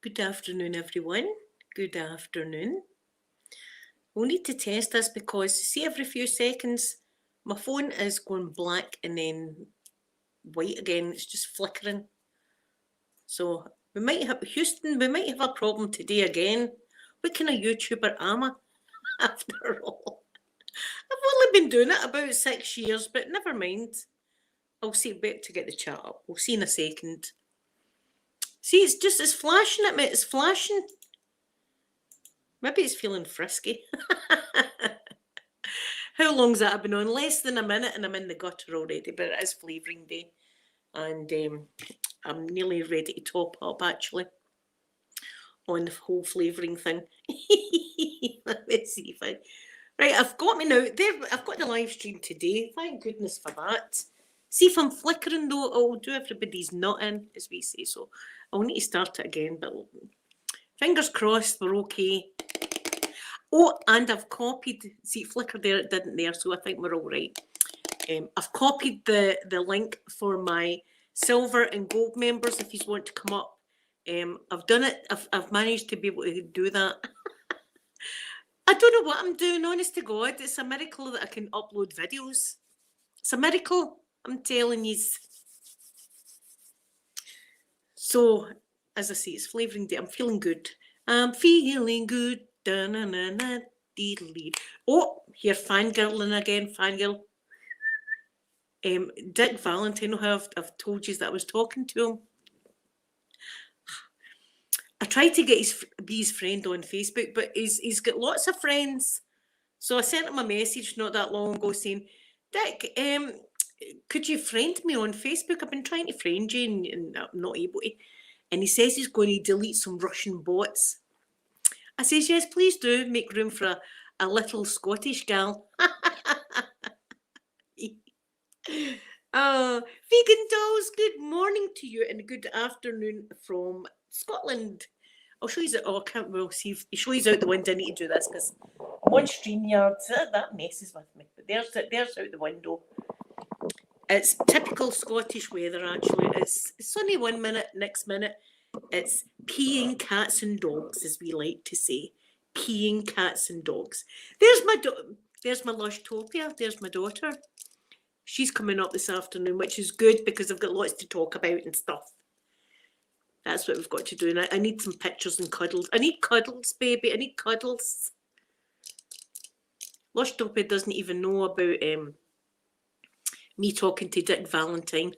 Good afternoon, everyone. Good afternoon. We'll need to test this because, see, every few seconds my phone is going black and then white again. It's just flickering. So we might have a problem today again. What kind of YouTuber am I, after all? I've only been doing it about 6 years, but never mind. I'll see. Wait to get the chat up. We'll see in a second. See, it's flashing at me. It's flashing. Maybe it's feeling frisky. How long's that I've been on? Less than a minute and I'm in the gutter already, but it is flavouring day. And I'm nearly ready to top up, actually, on the whole flavouring thing. Let me see if I... Right, I've got me now. There, I've got the live stream today. Thank goodness for that. See if I'm flickering, though. I'll do everybody's nut in, as we say. So I'll need to start it again, but fingers crossed we're okay. Oh, and I've copied, see it flickered there, it didn't there, so I think we're all right. I've copied the link for my silver and gold members if you want to come up. I've done it, I've managed to be able to do that. I don't know what I'm doing, honest to God. It's a miracle that I can upload videos. It's a miracle, I'm telling you. So, as I say, it's flavouring day. I'm feeling good. I'm feeling good. Da-na-na-na, dee-dee. Oh, here, fangirling again, fangirl. Dick Valentine, I've told you that I was talking to him. I tried to get his friend on Facebook, but he's got lots of friends. So I sent him a message not that long ago saying, Dick, could you friend me on Facebook? I've been trying to friend you and I'm not able to. And he says he's going to delete some Russian bots. I says, yes, please do. Make room for a little Scottish gal. Vegan dolls, good morning to you and good afternoon from Scotland. I'll show you. Oh, I can't. We'll see if he shows out the window. I need to do this because I'm on StreamYard. That messes with me. But there's out the window. It's typical Scottish weather, actually. It's sunny 1 minute, next minute it's peeing cats and dogs, as we like to say. Peeing cats and dogs. There's my Lushtopia. There's my daughter. She's coming up this afternoon, which is good because I've got lots to talk about and stuff. That's what we've got to do. And I need some pictures and cuddles. I need cuddles, baby. I need cuddles. Lushtopia doesn't even know about me talking to Dick Valentine.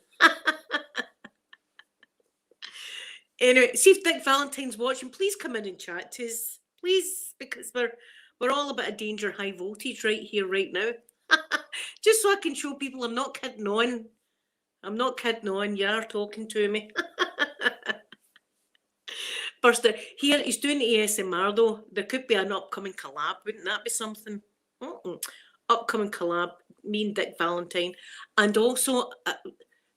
Anyway, see if Dick Valentine's watching. Please come in and chat to us, please, because we're all a bit of danger high voltage right here, right now. Just so I can show people I'm not kidding on. I'm not kidding on. You are talking to me. First, here he's doing the ASMR though. There could be an upcoming collab. Wouldn't that be something? Upcoming collab. Me and Dick Valentine, and also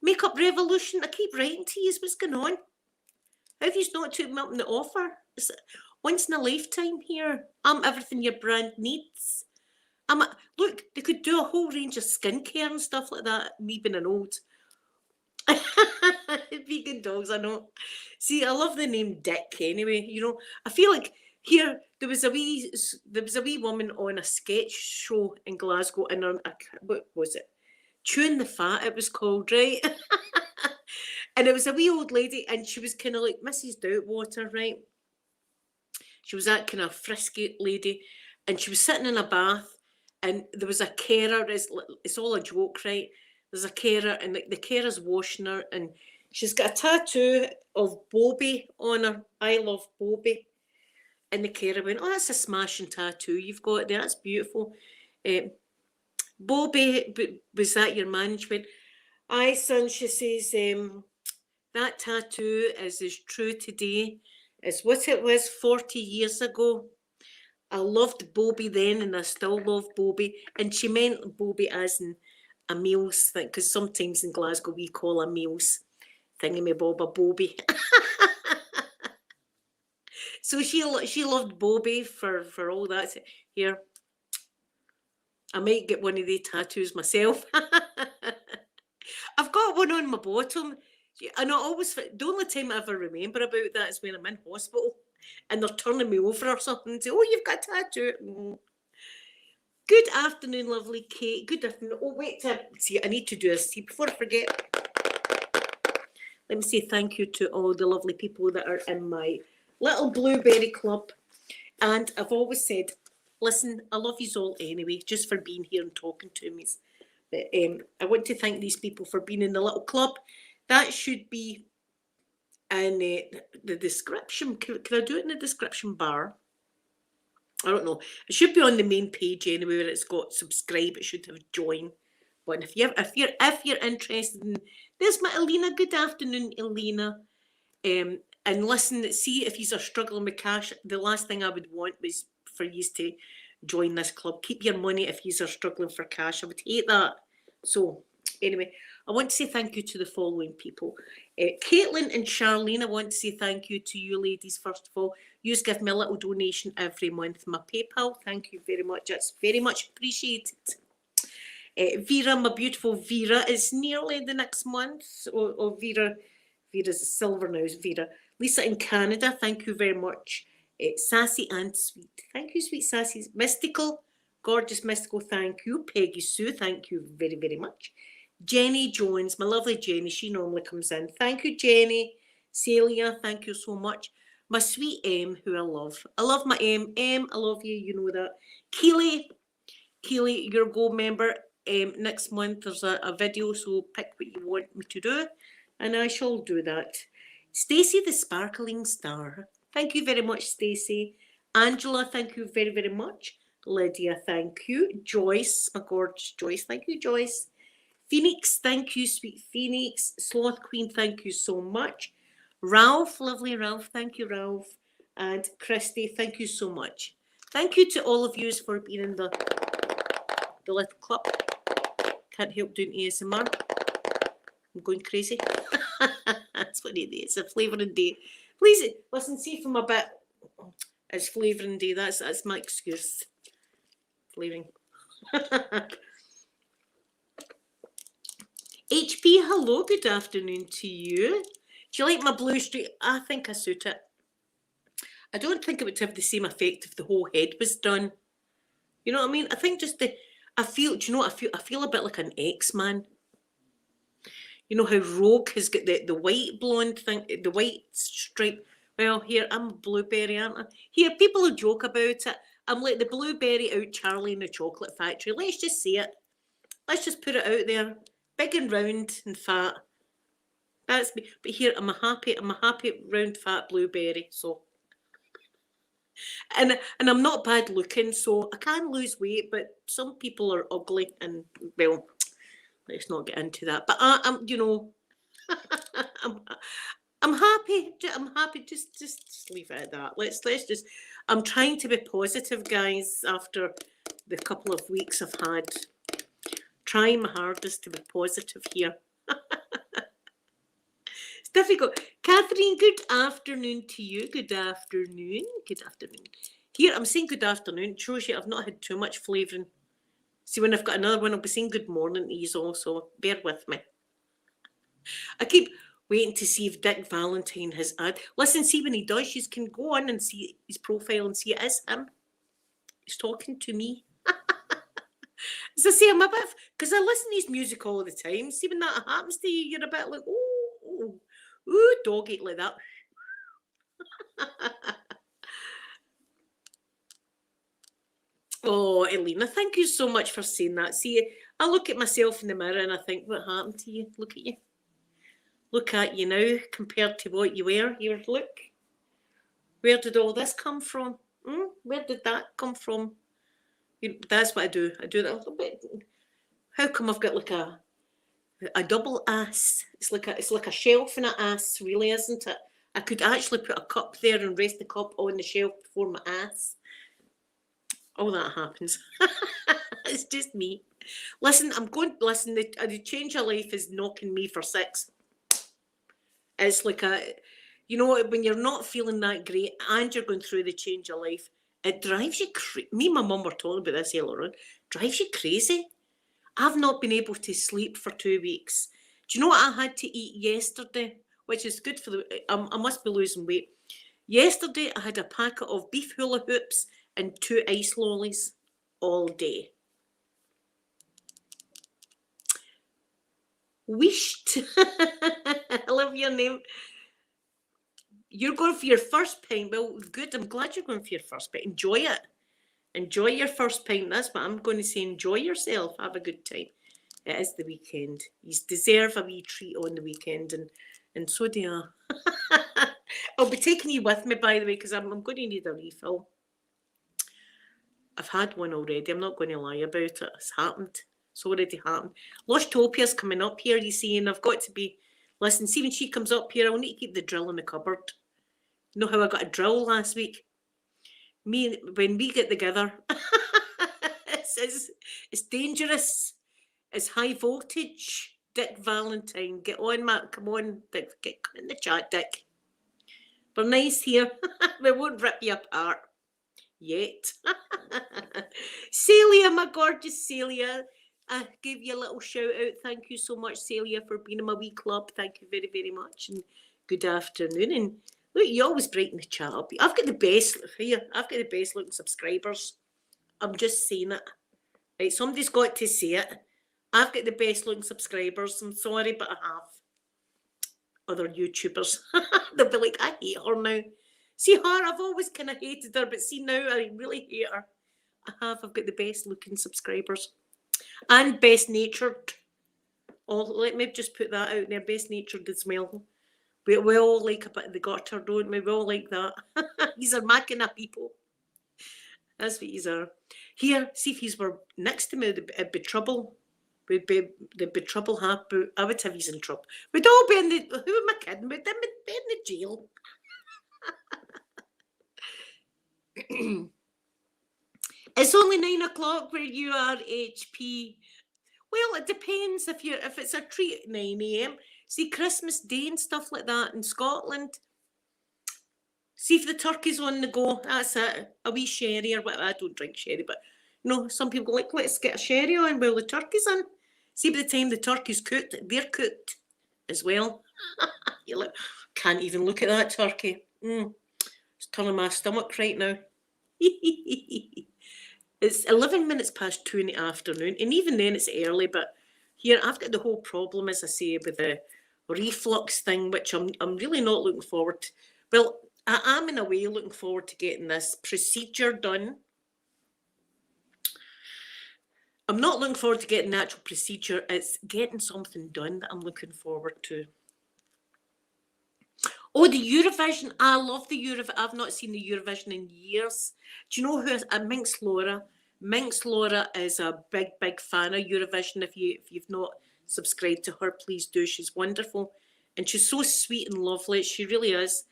Makeup Revolution. I keep writing to you. What's going on? How have you not took me up on the offer? It's once in a lifetime here. I'm everything your brand needs. Look, they could do a whole range of skincare and stuff like that. Me being an old vegan dogs, I know. See, I love the name Dick anyway. You know, I feel like here there was a wee woman on a sketch show in Glasgow, and what was it? Chewing the Fat, it was called, right? And it was a wee old lady, and she was kind of like Mrs. Doubtwater, right? She was that kind of frisky lady, and she was sitting in a bath, and there was a carer. It's all a joke, right? There's a carer, and the carer's washing her, and she's got a tattoo of Bobby on her. I love Bobby. And the carer went, oh, that's a smashing tattoo you've got there. That's beautiful. Bobby, was that your man? She went, aye, son, she says, that tattoo is as true today as what it was 40 years ago. I loved Bobby then and I still love Bobby. And she meant Bobby as in a meals thing, because sometimes in Glasgow we call a meals thingamabob a Bobby. So she loved Bobby for all that. Here, I might get one of the tattoos myself. I've got one on my bottom. And I always, the only time I ever remember about that is when I'm in hospital and they're turning me over or something and say, oh, you've got a tattoo. Good afternoon, lovely Kate. Good afternoon. Oh, wait, see, I need to do this. See, before I forget, let me say thank you to all the lovely people that are in my little blueberry club. And I've always said, listen, I love you all anyway, just for being here and talking to me. But I want to thank these people for being in the little club. That should be in the description. Can I do it in the description bar? I don't know. It should be on the main page anyway, where it's got subscribe. It should have join. But if you're interested in, there's my Elena. Good afternoon, Elena. And listen, see if you are struggling with cash. The last thing I would want was for you to join this club. Keep your money if you are struggling for cash. I would hate that. So anyway, I want to say thank you to the following people. Caitlin and Charlene, I want to say thank you to you ladies. First of all, you give me a little donation every month. My PayPal, thank you very much. That's very much appreciated. Vera, my beautiful Vera, it's nearly the next month. Vera's silver now, Vera. Lisa in Canada, thank you very much. Sassy and Sweet, thank you, Sweet Sassy. Mystical, Gorgeous Mystical, thank you. Peggy Sue, thank you very, very much. Jenny Jones, my lovely Jenny, she normally comes in. Thank you, Jenny. Celia, thank you so much. My sweet M, who I love. I love my M. M, I love you, you know that. Keely, you're a gold member. Next month there's a video, so pick what you want me to do, and I shall do that. Stacey the Sparkling Star, thank you very much, Stacey. Angela, thank you very, very much. Lydia, thank you. Joyce, my gorgeous Joyce, thank you, Joyce. Phoenix, thank you, sweet Phoenix. Sloth Queen, thank you so much. Ralph, lovely Ralph, thank you, Ralph. And Christy, thank you so much. Thank you to all of you for being in the little club. Can't help doing ASMR. I'm going crazy. That's what it is. It's a flavouring day. Please listen, see if I'm a bit. It's flavouring day. That's my excuse. Flavouring. HP, hello, good afternoon to you. Do you like my blue streak? I think I suit it. I don't think it would have the same effect if the whole head was done. You know what I mean? I think just I feel, do you know what I feel? I feel a bit like an X-Man. You know how Rogue has got the white blonde thing, the white stripe. Well, here, I'm a blueberry, aren't I? Here, people will joke about it. I'm like the blueberry out Charlie in the Chocolate Factory. Let's just say it. Let's just put it out there. Big and round and fat. That's me. But here, I'm a happy round fat blueberry. So, and I'm not bad looking, so I can lose weight. But some people are ugly, and well, let's not get into that. But I'm, you know, I'm happy. I'm happy. Just leave it at that. Let's just. I'm trying to be positive, guys. After the couple of weeks I've had. Trying my hardest to be positive here. It's difficult. Catherine, good afternoon to you. Good afternoon. Good afternoon. Here, I'm saying good afternoon. It shows you I've not had too much flavouring. See, when I've got another one, I'll be saying good morning to you also. Bear with me. I keep waiting to see if Dick Valentine has had. Listen, see when he does, you can go on and see his profile and see it is him. He's talking to me. As I say, I'm a bit, because I listen to his music all the time. See, when that happens to you, you're a bit like, ooh, dog ate like that. Oh, Elena, thank you so much for saying that. See, I look at myself in the mirror and I think, what happened to you? Look at you. Look at you now compared to what you were. Look. Where did all this come from? Where did that come from? That's what I do. I do that a little bit. How come I've got like a double ass? It's like a shelf and an ass, really, isn't it? I could actually put a cup there and rest the cup on the shelf before my ass. All that happens. It's just me. Listen, the change of life is knocking me for 6. It's like when you're not feeling that great and you're going through the change of life, it drives you crazy. Me and my mum were talking about this earlier on. Drives you crazy. I've not been able to sleep for 2 weeks. Do you know what I had to eat yesterday? Which is good for I must be losing weight. Yesterday I had a packet of beef hula hoops and 2 ice lollies all day. Wished. I love your name. You're going for your first pint. Well, good. I'm glad you're going for your first pint. Enjoy it. Enjoy your first pint. That's what I'm going to say. Enjoy yourself. Have a good time. It is the weekend. You deserve a wee treat on the weekend, and so do I. I'll be taking you with me, by the way, because I'm going to need a refill. I've had one already. I'm not going to lie about it. It's happened. It's already happened. Lostopia's coming up here, you see, and I've got to be... Listen, see, when she comes up here, I'll need to keep the drill in the cupboard. You know how I got a drill last week? When we get together, it's dangerous. It's high voltage. Dick Valentine. Get on, Matt. Come on, Dick. Get in the chat, Dick. We're nice here. We won't rip you apart. Yet. Celia, my gorgeous Celia. I gave you a little shout out. Thank you so much, Celia, for being in my wee club. Thank you very, very much. And good afternoon. And look, you always brighten the chat up. I've got the best here. I've got the best looking subscribers. I'm just saying it. Right, somebody's got to say it. I've got the best looking subscribers. I'm sorry, but I have. Other YouTubers. They'll be like, I hate her now. See her, I've always kind of hated her, but see now I really hate her. I've got the best looking subscribers. And best natured. Oh, let me just put that out there. Best natured as well. We all like a bit of the gutter, don't we? We all like that. These are my kind of people. That's what these are. Here, see if these were next to me, it'd be trouble. There'd be trouble happen. I would have these in trouble. We'd all be in the... Who am I kidding? We'd be in the jail. It's only 9 o'clock where you are, HP. Well, it depends if it's a treat at 9 a.m. See, Christmas Day and stuff like that in Scotland. See if the turkey's on the go. That's it. A wee sherry or whatever. I don't drink sherry, but you know, some people go like, let's get a sherry on while the turkey's in. See, by the time the turkey's cooked, they're cooked as well. You're like, can't even look at that turkey. It's turning my stomach right now. It's 11 minutes past 2 in the afternoon, and even then it's early, but here I've got the whole problem, as I say, with the reflux thing, which I'm really not looking forward to. Well, I am in a way looking forward to getting this procedure done. I'm not looking forward to getting the actual procedure, it's getting something done that I'm looking forward to. Oh, the Eurovision. I love the Eurovision. I've not seen the Eurovision in years. Do you know who is? Minx Laura. Minx Laura is a big, big fan of Eurovision. If you've not subscribed to her, please do. She's wonderful. And she's so sweet and lovely. She really is.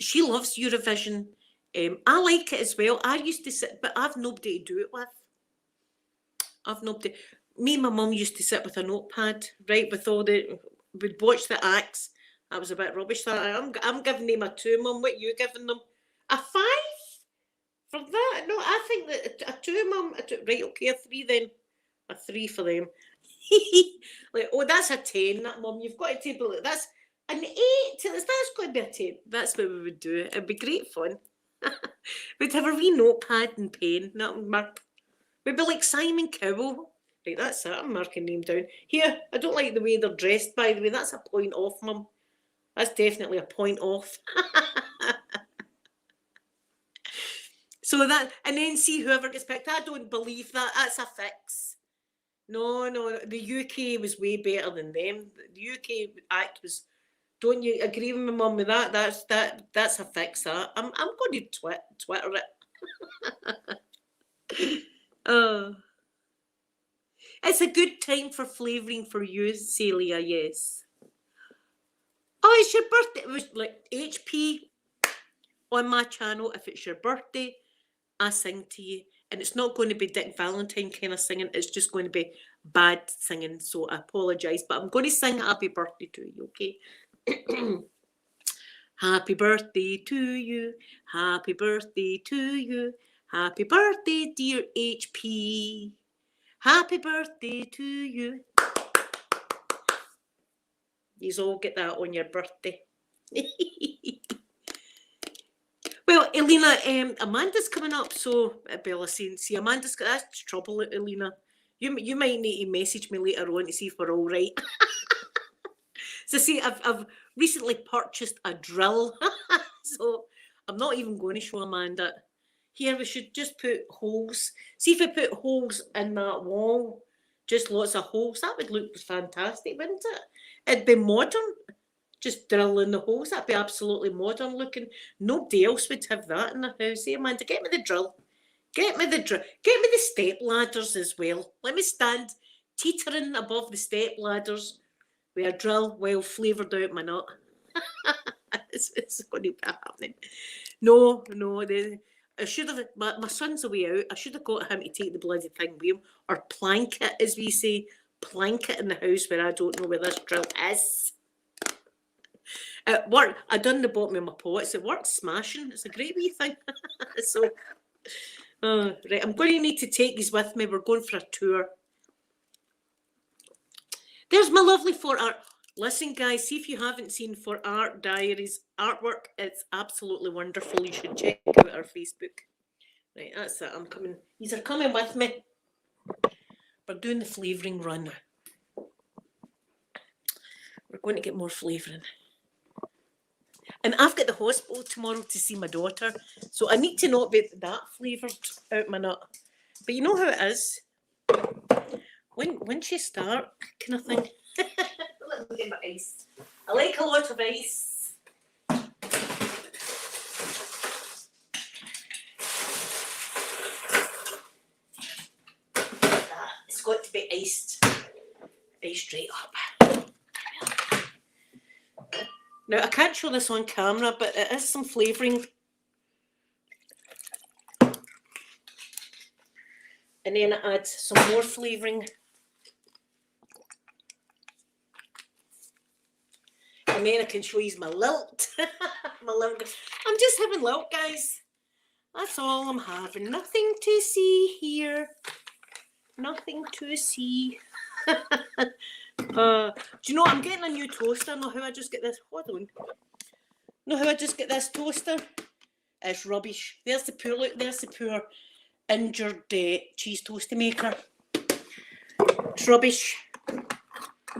She loves Eurovision. I like it as well. I used to sit, but I've nobody to do it with. I've nobody. Me and my mum used to sit with a notepad, right, with all the... We'd watch the acts. I was a bit rubbish. That I'm giving them a 2, Mum. What are you giving them? A 5? For that? No, I think that a 2, Mum. Right, okay, a 3 then. A 3 for them. Like, oh, that's a 10, that, Mum. You've got to table it. That's an 8. That's got to be a 10. That's what we would do. It'd be great fun. We'd have a wee notepad and pen. We'd be like Simon Cowell. Right, that's it. I'm marking them down. Here, I don't like the way they're dressed, by the way. That's a point off, Mum. That's definitely a point off. So that, and then see whoever gets picked. I don't believe that. That's a fix. No. The UK was way better than them. The UK act was. Don't you agree with my mum with that? That's a fix. That I'm going to Twitter it. Oh, it's a good time for flavouring for you, Celia. Yes. Oh, it's your birthday. It was like HP on my channel. If it's your birthday, I sing to you. And it's not going to be Dick Valentine kind of singing. It's just going to be bad singing. So I apologise. But I'm going to sing happy birthday to you, okay? Happy birthday to you. Happy birthday to you. Happy birthday, dear HP. Happy birthday to you. You all get that on your birthday. Well, Elena, Amanda's coming up, so Bella saying, see, Amanda's got that's trouble, Elena. You might need to message me later on to see if we're all right. So see, I've recently purchased a drill, so I'm not even going to show Amanda. Here we should just put holes. See if we put holes in that wall, just lots of holes. That would look fantastic, wouldn't it? It'd be modern. Just drilling the holes. That'd be absolutely modern looking. Nobody else would have that in the house. Hey, Amanda, get me the drill. Get me the drill. Get me the step ladders as well. Let me stand teetering above the step ladders with a drill well flavoured out my nut. it's going to be happening. No, I should have. My son's away out. I should have got him to take the bloody thing with him, or plank it, as we say, plank it in the house where I don't know where this drill is. It worked. I done the bottom of my pots. It works smashing. It's a great wee thing. So, right, I'm going to need to take these with me. We're going for a tour. There's my lovely For Art. Listen, guys, see if you haven't seen For Art Diaries artwork. It's absolutely wonderful. You should check out our Facebook. Right, that's it. I'm coming. These are coming with me. We're doing the flavouring run. We're going to get more flavouring. And I've got the hospital tomorrow to see my daughter, so I need to not be that flavoured out my nut. But you know how it is. When she start kind of thing. Let me get my ice. I like a lot of ice. It's got to be iced straight up. Now, I can't show this on camera, but it is some flavouring. And then I add some more flavouring. And then I can show you my lilt. My lilt. I'm just having lilt, guys. That's all I'm having. Nothing to see here. Nothing to see. Do you know what? I'm getting a new toaster. Know how I just get this? Hold on. Know how I just get this toaster? It's rubbish. There's the poor look. There's the poor injured cheese toasty maker. It's rubbish.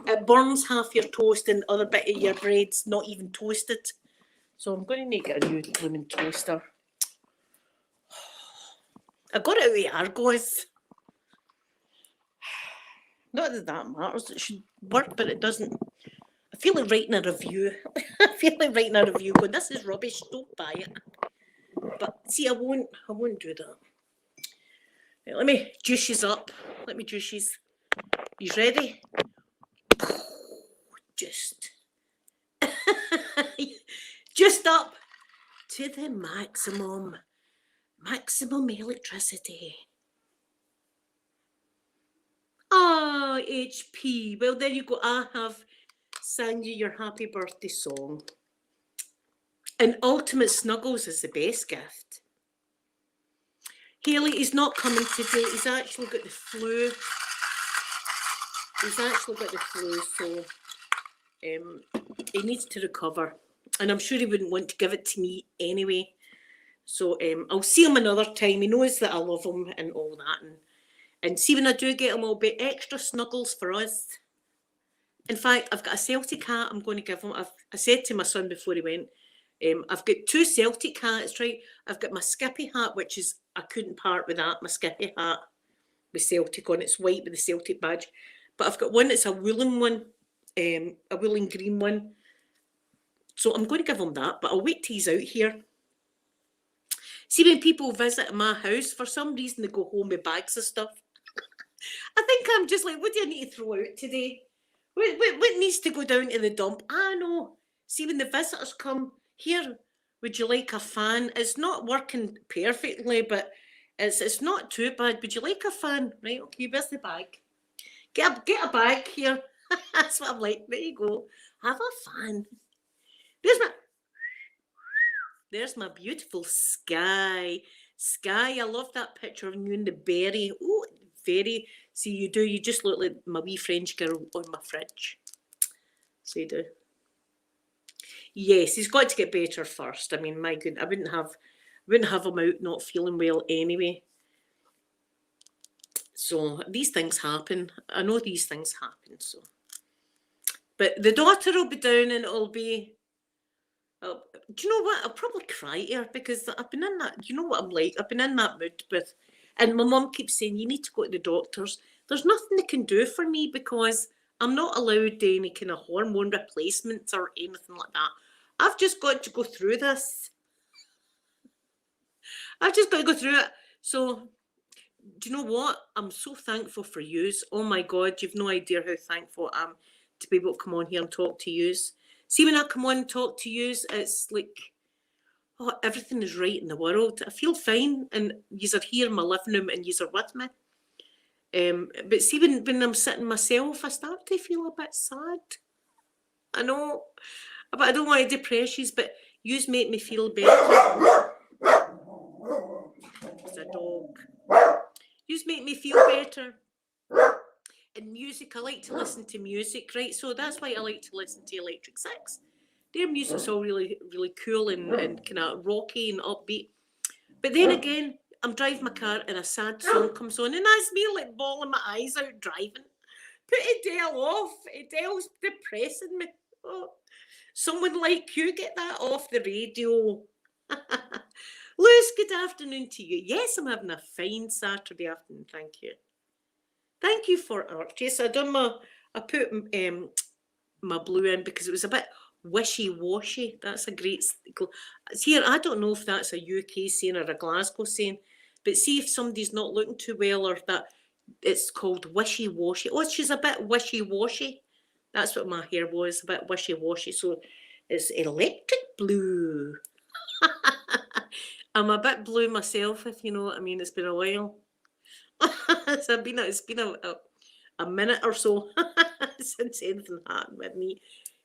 It burns half your toast and the other bit of your bread's not even toasted. So I'm going to need to get a new blooming toaster. I got it out of Argos. Not that that matters. It should work, but it doesn't. I feel like writing a review. I feel like writing a review going, this is rubbish, don't buy it. But see, I won't do that. Right, let me juice yous up. Let me juice yous. You ready? Just up to the maximum electricity. Oh, HP. Well, there you go. I have sang you your happy birthday song. And Ultimate Snuggles is the best gift. Haley is not coming today. He's actually got the flu. So he needs to recover. And I'm sure he wouldn't want to give it to me anyway. So I'll see him another time. He knows that I love him and all that. And see, when I do get him, I'll be extra snuggles for us. In fact, I've got a Celtic hat I'm going to give him. I said to my son before he went, I've got 2 Celtic hats, right? I've got my Skippy hat, which is, I couldn't part with that, my Skippy hat with Celtic on. It's white with the Celtic badge. But I've got one that's a woolen one, a woolen green one. So I'm going to give him that, but I'll wait till he's out here. See, when people visit my house, for some reason they go home with bags of stuff. I think I'm just like, what do I need to throw out today? What needs to go down to the dump? I know. See, when the visitors come here, would you like a fan? It's not working perfectly, but it's not too bad. Would you like a fan? Right, okay, where's the bag? Get a bag here. That's what I'm like. There you go. Have a fan. There's my beautiful sky. Sky, I love that picture of you and the berry. Oh, very. See, you do. You just look like my wee French girl on my fridge. So you do. Yes, he's got to get better first. I mean, my goodness, I wouldn't have him out not feeling well anyway. So these things happen. I know these things happen. So, but the daughter will be down, and it'll be. Do you know what? I'll probably cry here because I've been in that. You know what I'm like. I've been in that mood with, and my mum keeps saying you need to go to the doctors. There's nothing they can do for me because I'm not allowed any kind of hormone replacements or anything like that. I've just got to go through this. I've just got to go through it. So, do you know what? I'm so thankful for yous. Oh my God, you've no idea how thankful I am to be able to come on here and talk to yous. See, when I come on and talk to yous, it's like, oh, everything is right in the world. I feel fine, and yous are here in my living room, and yous are with me. But see, when I'm sitting myself, I start to feel a bit sad. I know, but I don't want to depress yous, but yous make me feel better. It's a dog. Yous make me feel better. And music, I like to listen to music, right? So that's why I like to listen to Electric Six. Their music's all really, really cool and kind of rocky and upbeat. But then again, I'm driving my car and a sad song comes on, and that's me like bawling my eyes out driving. Put Adele off. Adele's depressing me. Oh, someone like you, get that off the radio. Lewis, good afternoon to you. Yes, I'm having a fine Saturday afternoon, thank you. Thank you for art. Yes, I put my blue in because it was a bit wishy-washy. That's a great. Here, I don't know if that's a UK saying or a Glasgow saying, but see if somebody's not looking too well or that it's called wishy-washy. Oh, she's a bit wishy-washy. That's what my hair was, a bit wishy-washy. So it's electric blue. I'm a bit blue myself, if you know what I mean. It's been a while. It's been a minute or so since anything happened with me.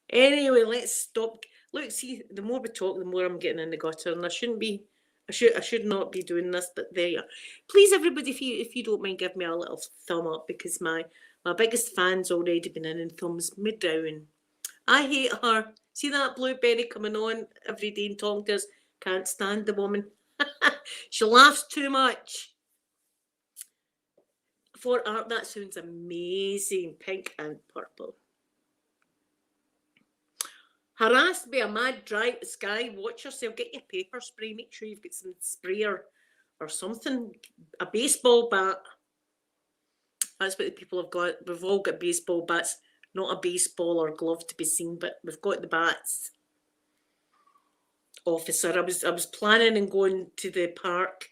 Anyway, let's stop. Look, see, the more we talk, the more I'm getting in the gutter, and I should not be doing this, but there you are. Please, everybody, if you don't mind, give me a little thumb up because my biggest fan's already been in and thumbs me down. I hate her. See that Blueberry coming on every day and talking to us? Can't stand the woman. She laughs too much. For art, that sounds amazing. Pink and purple. Harassed by a mad dry sky. Watch yourself. Get your paper spray. Make sure you've got some spray or something. A baseball bat. That's what the people have got. We've all got baseball bats. Not a baseball or glove to be seen, but we've got the bats. Officer, I was planning on going to the park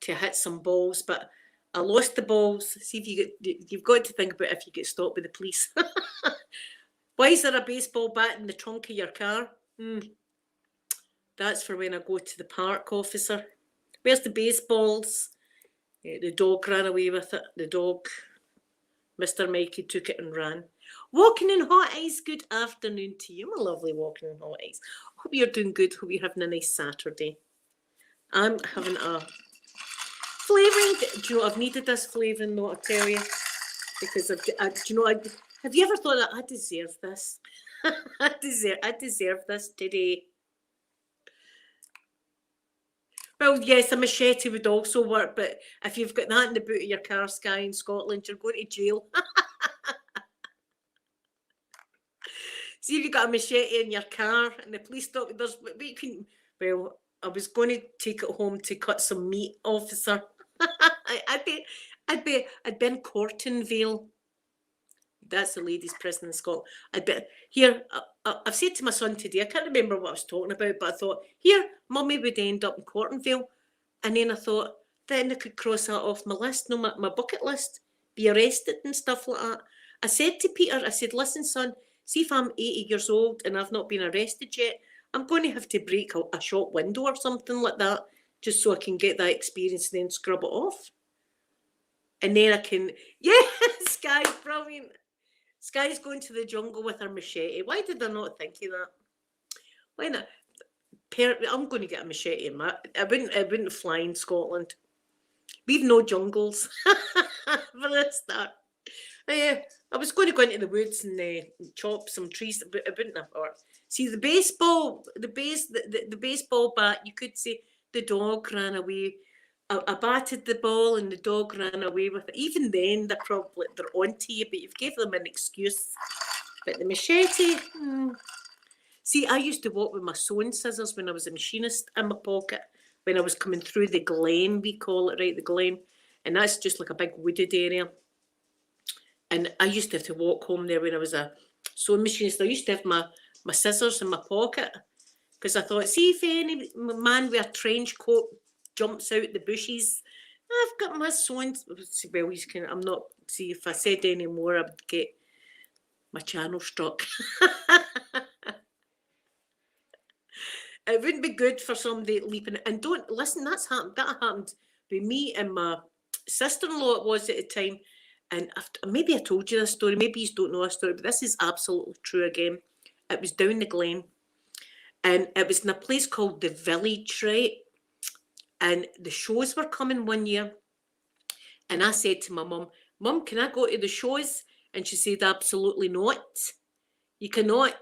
to hit some balls, but I lost the balls. See if you've got to think about if you get stopped by the police. Why is there a baseball bat in the trunk of your car? That's for when I go to the park, officer. Where's the baseballs? The dog ran away with it. The dog, Mr. Mikey, took it and ran. Walking in hot ice, good afternoon to you, my lovely walking in hot ice. Hope you're doing good. Hope you're having a nice Saturday. I'm having a flavouring. Do you know, I've needed this flavouring though, I'll tell you. Because have you ever thought that I deserve this? I deserve this today. Well, yes, a machete would also work, but if you've got that in the boot of your car, Sky, in Scotland, you're going to jail. See if you got a machete in your car and the police stop. Well, I was going to take it home to cut some meat, officer. I'd be in Cortonvale. That's the ladies' prison in Scotland. I've said to my son today, I can't remember what I was talking about, but I thought, here, Mummy would end up in Cortonvale. And then I thought, then I could cross that off my list, no, my bucket list, be arrested and stuff like that. I said to Peter, I said, listen, son, see if I'm 80 years old and I've not been arrested yet, I'm going to have to break a shop window or something like that, just so I can get that experience and then scrub it off. And then I can, yeah, Sky's brilliant. Sky's going to the jungle with her machete. Why did I not think of that? Why not? I'm going to get a machete in my. I wouldn't fly in Scotland. We've no jungles for a start. I was going to go into the woods and chop some trees, but I wouldn't have. Or see the baseball, the baseball bat. You could say the dog ran away. I batted the ball and the dog ran away with it. Even then, they're onto you, but you've gave them an excuse. But the machete. See, I used to walk with my sewing scissors when I was a machinist in my pocket when I was coming through the glen, we call it, right, the glen. And that's just like a big wooded area. And I used to have to walk home there when I was a sewing machinist. I used to have my scissors in my pocket because I thought, see if any man with a trench coat jumps out the bushes, I've got my sewing. Well, I'm not, see if I said any more, I'd get my channel struck. It wouldn't be good for somebody leaping. And don't listen, that happened with me and my sister-in-law, it was at the time. And maybe I told you this story, maybe you don't know this story, but this is absolutely true again. It was down the glen. And it was in a place called the Village, right? And the shows were coming one year. And I said to my mum, Mum, can I go to the shows? And she said, absolutely not. You cannot.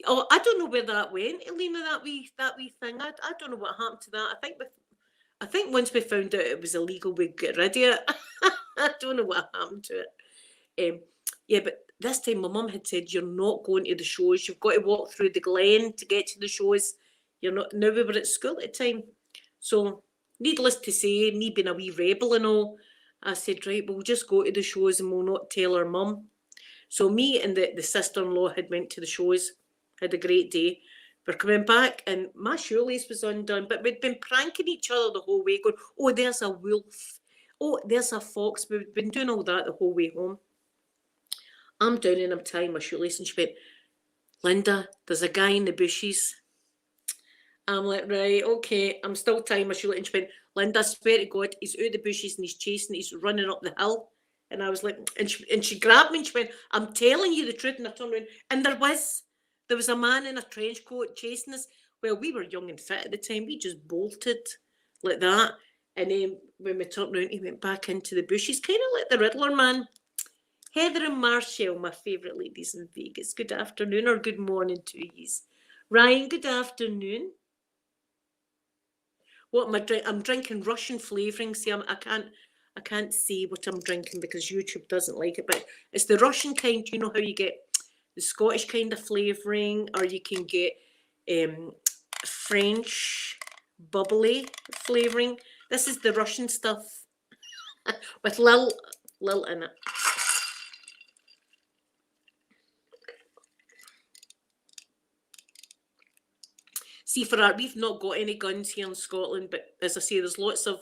Oh, I don't know where that went, Elena, that wee thing. I don't know what happened to that. I think once we found out it was illegal, we'd get rid of it. I don't know what happened to it. Yeah, but this time my mum had said, you're not going to the shows. You've got to walk through the glen to get to the shows. You're not. Now we were at school at the time. So, needless to say, me being a wee rebel and all, I said, right, we'll just go to the shows and we'll not tell our mum. So me and the sister-in-law had went to the shows, had a great day. We're coming back and my shoelace was undone, but we'd been pranking each other the whole way, going, oh, there's a wolf. Oh, there's a fox. We've been doing all that the whole way home. I'm down and I'm tying my shoelace and she went, Linda, there's a guy in the bushes. I'm like, right, okay. I'm still tying my shoelace and she went, Linda, I swear to God, he's out of the bushes and he's chasing, he's running up the hill. And I was like, and she grabbed me and she went, I'm telling you the truth. And I turned around and there was a man in a trench coat chasing us. Well, we were young and fit at the time. We just bolted like that. And then when we turned around, he went back into the bushes, kind of like the Riddler man. Heather and Marshall, my favourite ladies in Vegas. Good afternoon or good morning to you. Ryan, good afternoon. What am I drinking? I'm drinking Russian flavouring. See, I can't say what I'm drinking because YouTube doesn't like it, but it's the Russian kind. You know how you get the Scottish kind of flavouring, or you can get French bubbly flavouring. This is the Russian stuff with Lil in it. See, we've not got any guns here in Scotland, but as I say, there's lots of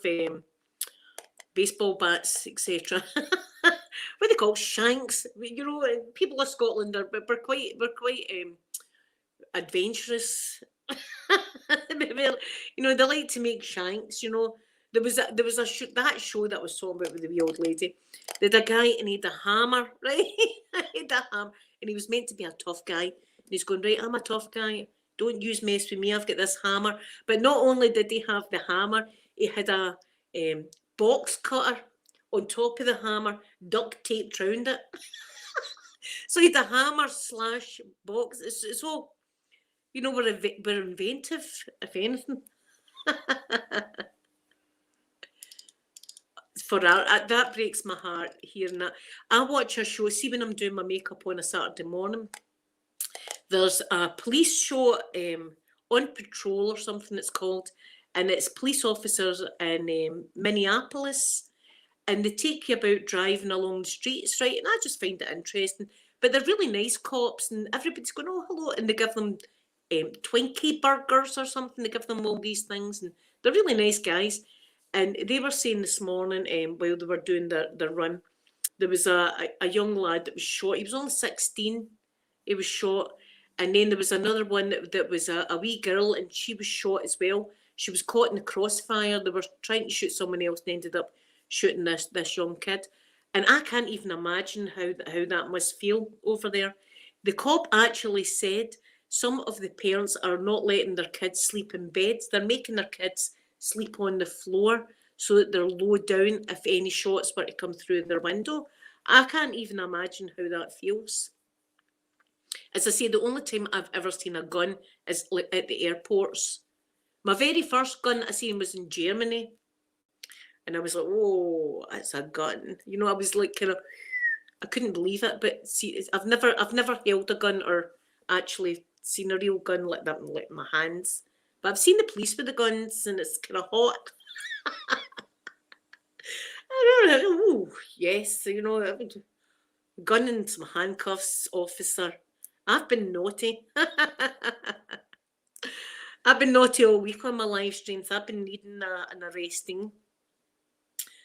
baseball bats, etc. What they call shanks. You know, people of Scotland we're quite adventurous. You know, they like to make shanks. You know, there was that show that I was talking about with the wee old lady. There's a guy and he had a hammer, right? He had a hammer, and he was meant to be a tough guy. And he's going, right, I'm a tough guy. Don't mess with me. I've got this hammer. But not only did he have the hammer, he had a box cutter on top of the hammer, duct taped round it. So he had a hammer / box. It's all, you know, we're inventive, if anything. That breaks my heart hearing that. I watch a show. See, when I'm doing my makeup on a Saturday morning, there's a police show on patrol or something it's called, and it's police officers in Minneapolis, and they take you about driving along the streets, right? And I just find it interesting. But they're really nice cops, and everybody's going, oh, hello, and they give them Twinkie burgers or something. They give them all these things, and they're really nice guys. And they were saying this morning, while they were doing their run, there was a young lad that was shot. He was only 16. He was shot. And then there was another one that was a wee girl, and she was shot as well. She was caught in the crossfire. They were trying to shoot someone else and ended up shooting this young kid. And I can't even imagine how that must feel over there. The cop actually said some of the parents are not letting their kids sleep in beds. They're making their kids sleep on the floor so that they're low down if any shots were to come through their window. I can't even imagine how that feels. As I say, the only time I've ever seen a gun is at the airports. My very first gun I seen was in Germany. And I was like, oh, that's a gun. You know, I was like kind of, I couldn't believe it. But see, I've never held a gun or actually seen a real gun like that in like my hands. But I've seen the police with the guns and it's kind of hot. I don't know. Oh, yes, you know, gun and some handcuffs, officer. I've been naughty. I've been naughty all week on my live streams. I've been needing an arresting.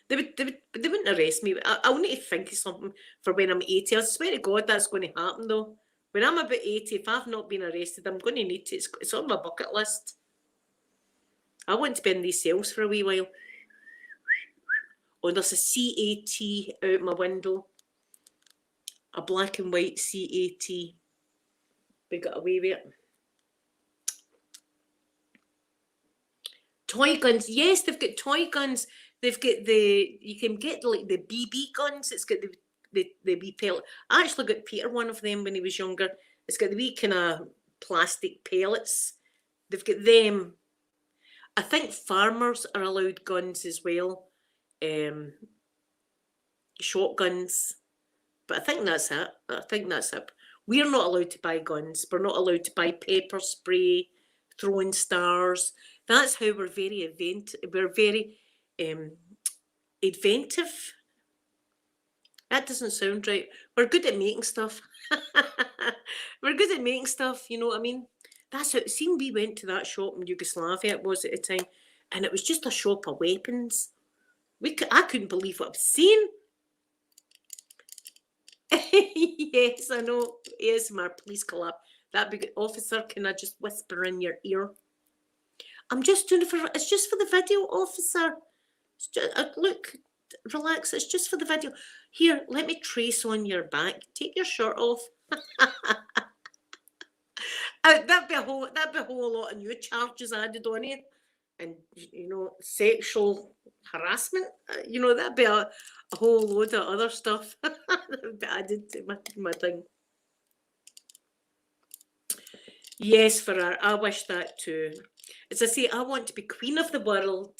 They wouldn't arrest me. I'll need to think of something for when I'm 80. I swear to God that's going to happen though. When I'm about 80, if I've not been arrested, I'm going to need to. It's on my bucket list. I want to be in these cells for a wee while. Oh, there's a CAT out my window. A black and white CAT. We got away with it. Toy guns. Yes, they've got toy guns. They've got you can get like the BB guns. It's got the wee pellet. I actually got Peter one of them when he was younger. It's got the wee kind of plastic pellets. They've got them. I think farmers are allowed guns as well. Shotguns. But I think that's it. We're not allowed to buy guns. We're not allowed to buy pepper spray, throwing stars. That's how we're very inventive. That doesn't sound right. We're good at making stuff. We're good at making stuff, you know what I mean? That's how, see, we went to that shop in Yugoslavia, it was at the time, and it was just a shop of weapons. I couldn't believe what I was seeing. Yes, I know. ASMR, please collab. That'd be good. Officer, can I just whisper in your ear? I'm just doing it it's just for the video, officer. It's just, look, relax, it's just for the video. Here, let me trace on your back. Take your shirt off. That'd be a whole lot of new charges added on you. And, you know, sexual harassment, you know, that'd be a whole load of other stuff that'd be added to my thing. Yes, Farrar, I wish that too. As I say, I want to be queen of the world.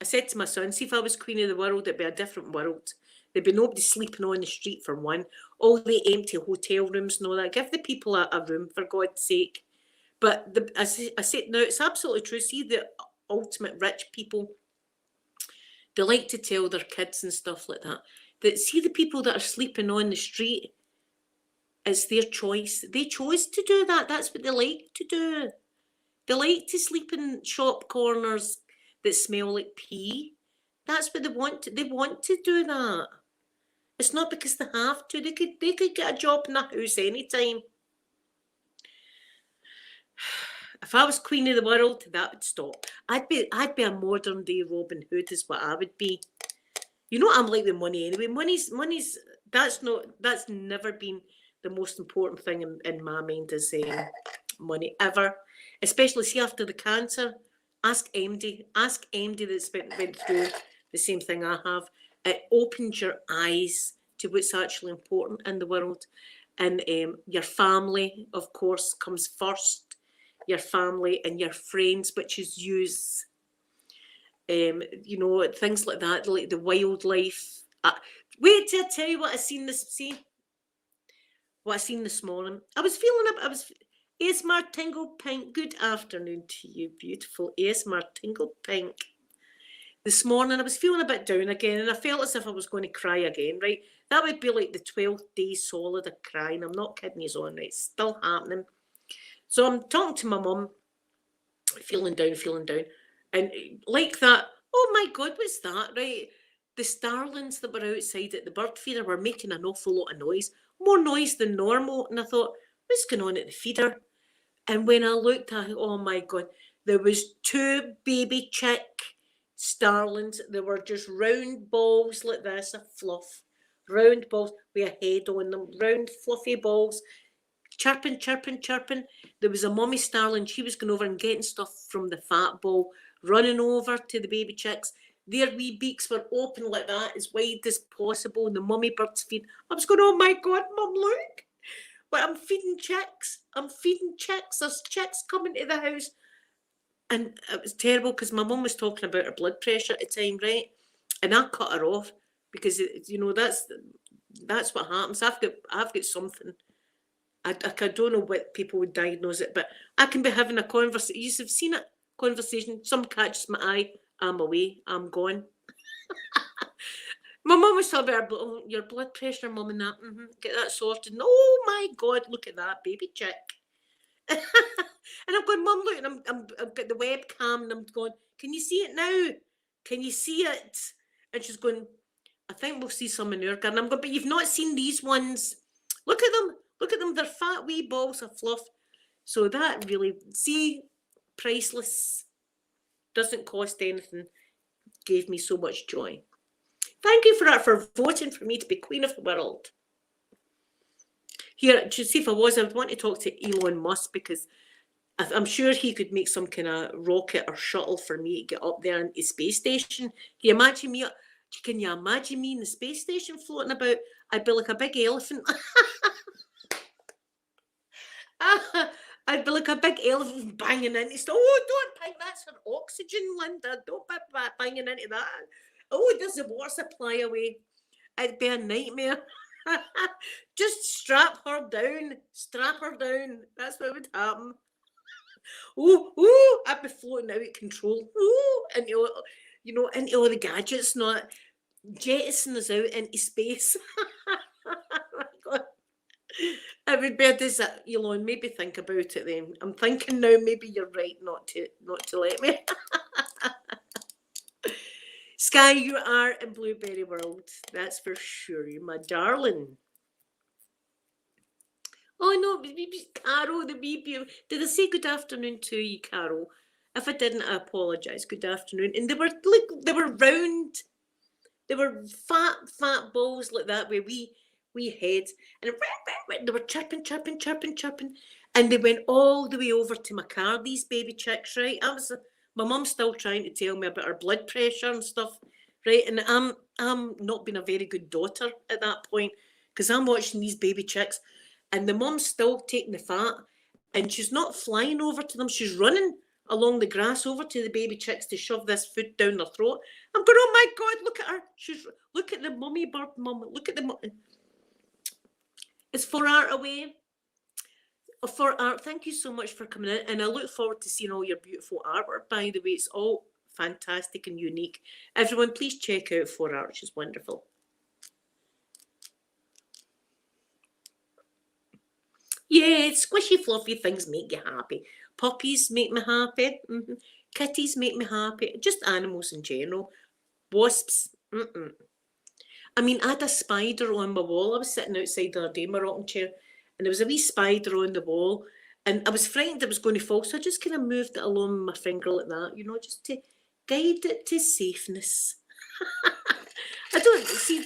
I said to my son, see if I was queen of the world, it'd be a different world. There'd be nobody sleeping on the street for one. All the empty hotel rooms and all that. Give the people a room, for God's sake. But I said, no, it's absolutely true. See, the ultimate rich people, they like to tell their kids and stuff like that, that see the people that are sleeping on the street, it's their choice. They chose to do that. That's what they like to do. They like to sleep in shop corners that smell like pee. That's what they want to. They want to do that. It's not because they have to. They could get a job in a house anytime. If I was queen of the world, that would stop. I'd be a modern day Robin Hood is what I would be. You know, I'm like with money anyway. Money's that's never been the most important thing in my mind is money ever. Especially see after the cancer. Ask MD that's went through the same thing I have. It opens your eyes to what's actually important in the world. And your family, of course, comes first. Your family and your friends, which is use. You know, things like that, like the wildlife. Wait till I tell you what I seen this morning. ASMR Tingle Pink. Good afternoon to you, beautiful ASMR Tingle Pink. This morning I was feeling a bit down again and I felt as if I was going to cry again, right? That would be like the 12th day solid of crying. I'm not kidding you on, right? It's still happening. So I'm talking to my mum, feeling down. And like that, oh my God, what's that, right? The starlings that were outside at the bird feeder were making an awful lot of noise. More noise than normal. And I thought, what's going on at the feeder? And when I looked at it, oh my God, there was 2 baby chick starlings. They were just round balls like this of fluff. Round balls with a head on them. Round fluffy balls. Chirping. There was a mummy starling. She was going over and getting stuff from the fat ball. running over to the baby chicks. Their wee beaks were open like that, as wide as possible, and the mummy birds feed. I was going, oh my God, Mum, look. But I'm feeding chicks. There's chicks coming to the house. And it was terrible because my mum was talking about her blood pressure at the time, right? And I cut her off because, that's what happens. I've got something. I don't know what people would diagnose it, but I can be having a conversation. You've seen it, conversation. Some catches my eye. I'm away. I'm gone. My mum was talking about your blood pressure, Mum, and that. Get that sorted. And, oh my God, look at that baby chick. And I'm going, Mum, look, and I've got the webcam, and I'm going, can you see it now? Can you see it? And she's going, I think we'll see some in our garden. I'm going, but you've not seen these ones. Look at them. Look at them. They're fat wee balls of fluff. So that really, priceless. Doesn't cost anything. Gave me so much joy. Thank you for voting for me to be Queen of the World. Here, to see if I would want to talk to Elon Musk, because I'm sure he could make some kind of rocket or shuttle for me to get up there in the space station. Can you imagine me in the space station floating about? I'd be like a big elephant. I'd be like a big elephant banging into stuff. Oh, don't bang, that's for oxygen, Linda. Don't be banging into that. Oh, there's the water supply away. It'd be a nightmare. Just strap her down. That's what would happen. Oh, I'd be floating out of control. Oh, into all the gadgets, not jettisoning us out into space. Oh my God. It would be a disaster. Elon, maybe think about it then. I'm thinking now, maybe you're right not to let me. Sky, you are in Blueberry World. That's for sure. You're my darling. Oh no, Carol, the baby. Did I say good afternoon to you, Carol? If I didn't, I apologise. Good afternoon. And they were round. They were fat balls like that with wee heads. And they were chirping. And they went all the way over to my car, these baby chicks, right? My mum's still trying to tell me about her blood pressure and stuff, right? And I'm not being a very good daughter at that point, because I'm watching these baby chicks, and the mum's still taking the fat, and she's not flying over to them. She's running along the grass over to the baby chicks to shove this food down their throat. I'm going, oh my God, look at her. Look at the mummy bird, Mum. Look at the It's for art away. For art, thank you so much for coming in, and I look forward to seeing all your beautiful artwork. By the way, it's all fantastic and unique. Everyone, please check out For Art. She's wonderful. Yeah, squishy, fluffy things make you happy. Puppies make me happy. Kitties make me happy. Just animals in general. Wasps. I mean, I had a spider on my wall. I was sitting outside the other day in my rocking chair, and there was a wee spider on the wall, and I was frightened it was going to fall, so I just kind of moved it along with my finger like that, just to guide it to safeness. I don't see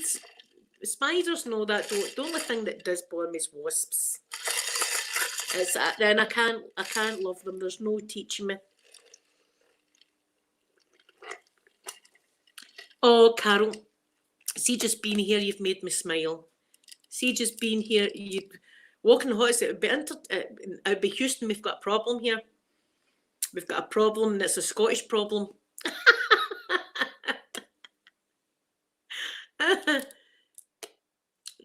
spiders know that. The only thing that does bother me is wasps. And I can't love them. There's no teaching me. Oh, Carol, see, just being here, you've made me smile. See, just being here, you walking the hots. It would be Houston. We've got a problem here. We've got a problem, and it's a Scottish problem.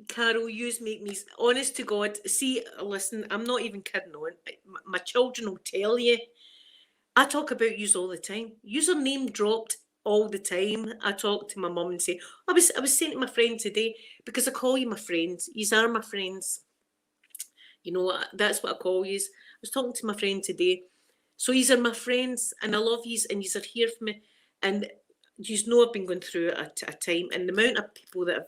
Carol, yous make me, honest to God, see, listen, I'm not even kidding on. My children will tell you. I talk about yous all the time. Yous are name dropped all the time. I talk to my mum and say, I was saying to my friend today, because I call you my friends. Yous are my friends. That's what I call yous. I was talking to my friend today. So yous are my friends, and I love yous, and yous are here for me. And yous know I've been going through a time, and the amount of people that have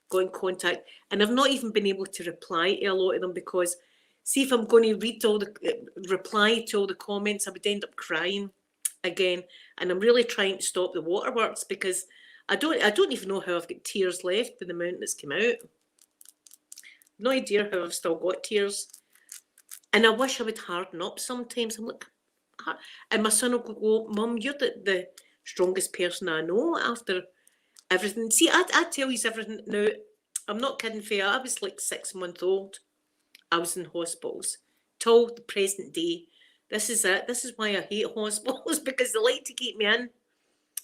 got in contact, and I've not even been able to reply to a lot of them, because see, if I'm going to read reply to all the comments, I would end up crying again. And I'm really trying to stop the waterworks, because I don't even know how I've got tears left with the amount that's come out. No idea how I've still got tears. And I wish I would harden up sometimes. I'm like, heart. And my son will go, Mum, you're the strongest person I know after everything. See, I tell you everything now. I'm not kidding for you. I was like 6 months old. I was in hospitals till the present day. This is it. This is why I hate hospitals, because they like to keep me in.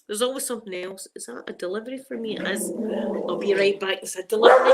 There's always something else. Is that a delivery for me? It is. I'll be right back. It's a delivery.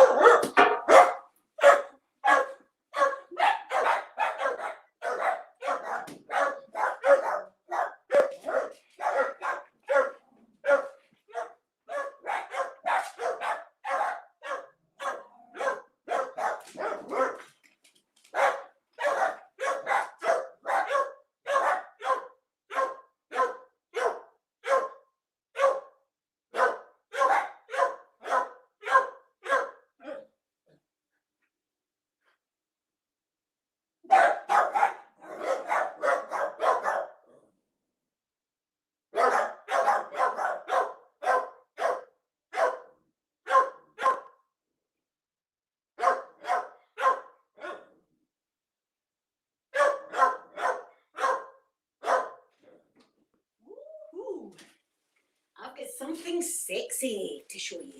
I've got something sexy to show you.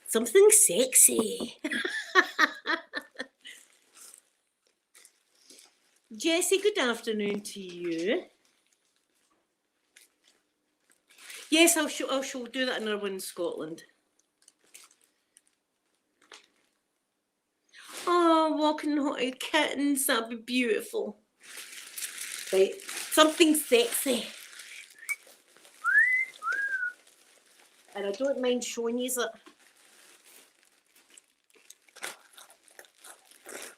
Something sexy. Jessie, good afternoon to you. Yes, I'll do that another one in Scotland. Oh, walking hot kittens, that'd be beautiful. Right, something sexy. And I don't mind showing you it.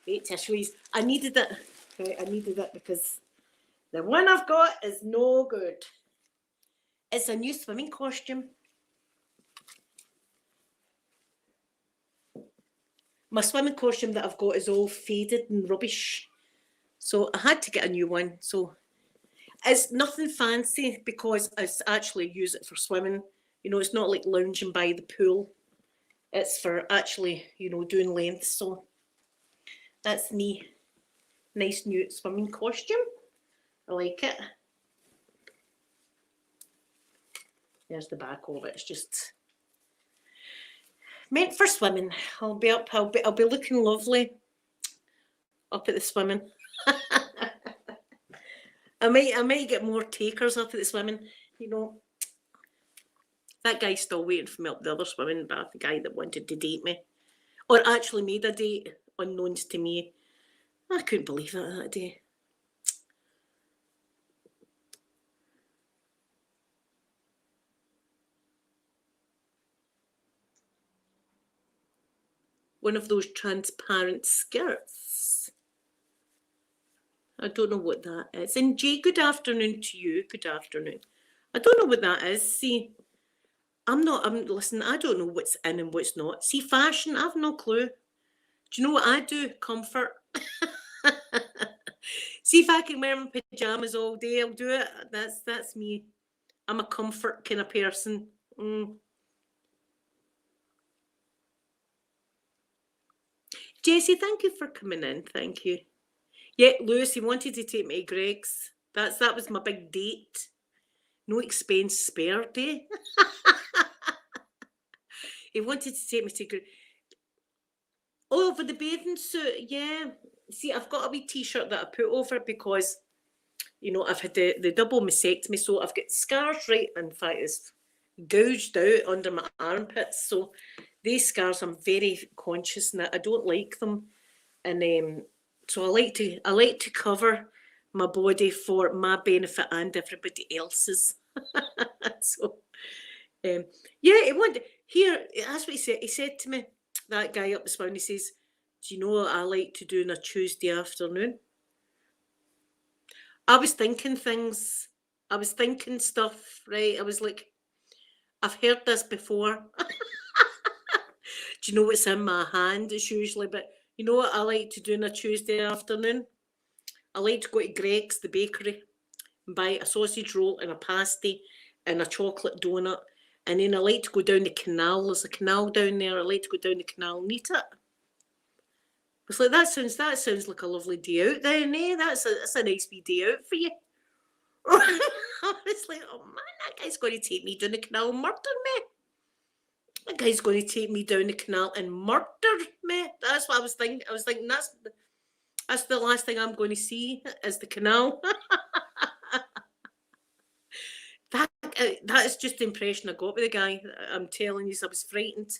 Wait till I show you. I needed it. Right, I needed it because the one I've got is no good. It's a new swimming costume. My swimming costume that I've got is all faded and rubbish. So I had to get a new one. So it's nothing fancy because I actually use it for swimming. You know, it's not like lounging by the pool. It's for actually, you know, doing lengths. So that's me. Nice new swimming costume. I like it. There's the back of it. It's just meant for swimming. I'll be looking lovely up at the swimming. I might get more takers up at the swimming. You know, that guy's still waiting for me up the other swimming bath. The guy that wanted to date me, or actually made a date unknowns to me. I couldn't believe it that day. One of those transparent skirts. I don't know what that is. And Jay, good afternoon to you. Good afternoon. I don't know what that is. See, listen, I don't know what's in and what's not. See, fashion, I've no clue. Do you know what I do? Comfort. See, if I can wear my pajamas all day, I'll do it. That's me. I'm a comfort kind of person. Jessie, thank you for coming in. Thank you. Yeah, Lewis, he wanted to take me to Greg's. That was my big date. No expense spared, eh? He wanted to take me to Greg's. Oh, for the bathing suit, yeah. See, I've got a wee t-shirt that I put over it because, you know, I've had the double mastectomy, so I've got scars right, in fact, it's gouged out under my armpits. So these scars, I'm very conscious that I don't like them, and so I like to cover my body for my benefit and everybody else's. So yeah, he wanted here. That's what he said. He said to me, that guy up the spine. He says, "Do you know what I like to do on a Tuesday afternoon?" I was thinking things. I was thinking stuff. Right. I was like, I've heard this before. Do you know what's in my hand? It's usually, but you know what I like to do on a Tuesday afternoon? I like to go to Greg's, the bakery, and buy a sausage roll and a pasty and a chocolate donut. And then I like to go down the canal. There's a canal down there. I like to go down the canal and eat it. It's like, that sounds like a lovely day out then, eh? That's a nice wee day out for you. I was like, oh man, that guy's going to take me down the canal and murder me. That guy's going to take me down the canal and murder me. That's what I was thinking. I was thinking that's the last thing I'm going to see is the canal. That is just the impression I got with the guy. I'm telling you, I was frightened.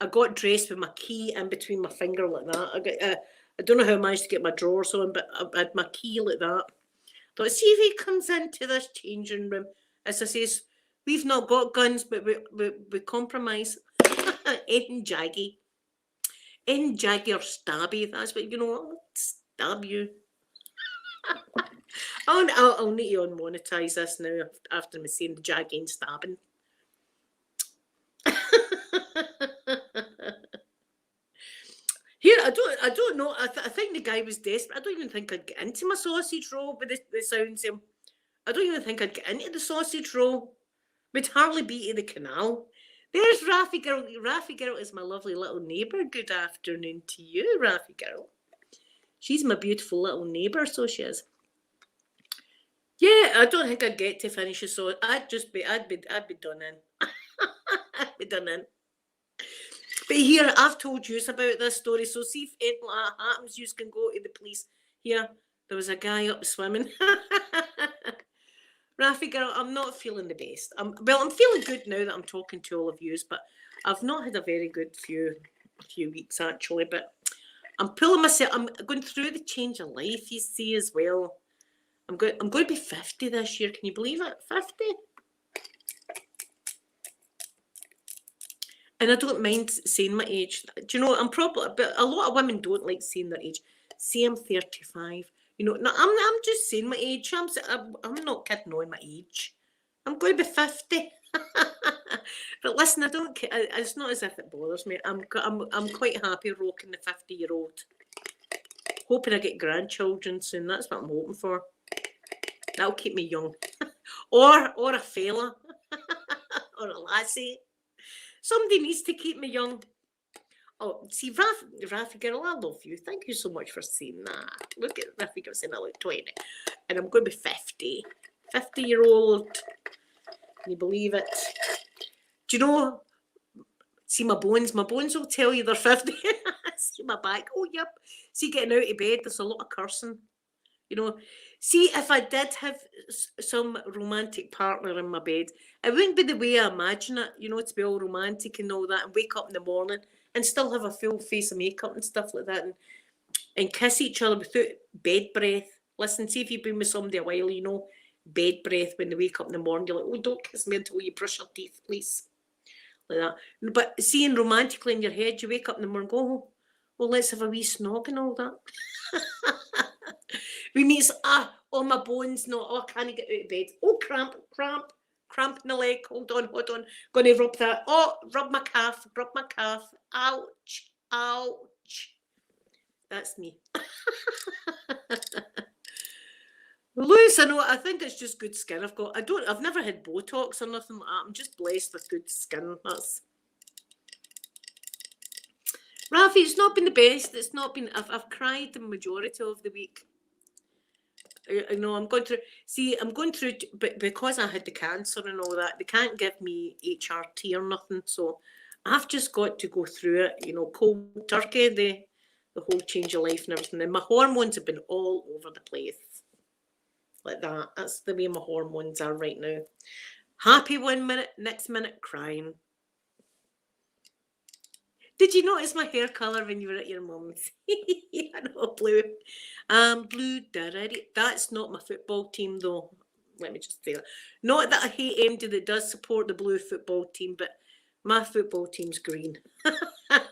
I got dressed with my key in between my finger like that. I don't know how I managed to get my drawers on, but I had my key like that. Thought, see if he comes into this changing room. As I says, we've not got guns, but we compromise. Anything jaggy. Anything jaggy or stabby. That's what, I'll stab you. I'll need to unmonetize this now after me saying the jaggy and stabbing. Here, I don't know. I think the guy was desperate. I don't even think I'd get into my sausage roll with the sounds of him. I don't even think I'd get into the sausage roll. We'd hardly be to the canal. There's Raffy Girl. Raffy Girl is my lovely little neighbour. Good afternoon to you, Raffy Girl. She's my beautiful little neighbour, so she is. Yeah, I don't think I'd get to finish it, so I'd be done in. I'd be done in. But here, I've told you about this story, so see if anything like that happens, you can go to the police. Here, there was a guy up swimming. Raffy Girl, I'm not feeling the best. I'm feeling good now that I'm talking to all of you, but I've not had a very good few weeks actually. But I'm pulling myself. I'm going through the change of life, you see, as well. I'm going to be 50 this year. Can you believe it? 50. And I don't mind saying my age. Do you know, but a lot of women don't like saying their age. Say I'm 35. No, I'm just saying my age. I'm not kidding on my age. I'm going to be 50. But listen, I don't care. It's not as if it bothers me. I'm quite happy rocking the 50-year-old. Hoping I get grandchildren soon. That's what I'm hoping for. That'll keep me young. or a fella. Or a lassie. Somebody needs to keep me young. Oh, see, Raffy Girl, I love you. Thank you so much for saying that. Look at Raffy Girl saying I look 20. And I'm going to be 50. 50-year-old. Can you believe it? Do you know, see my bones? My bones will tell you they're 50. See my back? Oh, yep. See, getting out of bed, there's a lot of cursing. See, if I did have some romantic partner in my bed, it wouldn't be the way I imagine it, to be all romantic and all that, and wake up in the morning and still have a full face of makeup and stuff like that, and kiss each other without bed breath. Listen, see if you've been with somebody a while, bed breath when they wake up in the morning, you're like, oh, don't kiss me until you brush your teeth, please. Like that. But seeing romantically in your head, you wake up in the morning and go, well, let's have a wee snog and all that. We meet, oh, my bones, no, oh, I can't get out of bed. Oh, cramp in the leg. Hold on. Going to rub that. Oh, rub my calf. Ouch. That's me. Louis, I think it's just good skin. I've never had Botox or nothing like that. I'm just blessed with good skin. Raffy, it's not been the best. It's not been, I've cried the majority of the week. I'm going through, but because I had the cancer and all that, they can't give me HRT or nothing, so I've just got to go through it, cold turkey, the whole change of life and everything, and my hormones have been all over the place, like that. That's the way my hormones are right now. Happy 1 minute, next minute crying. Did you notice my hair colour when you were at your mum's? I know, blue. Blue, that's not my football team, though. Let me just say that. Not that I hate anybody that does support the blue football team, but my football team's green. But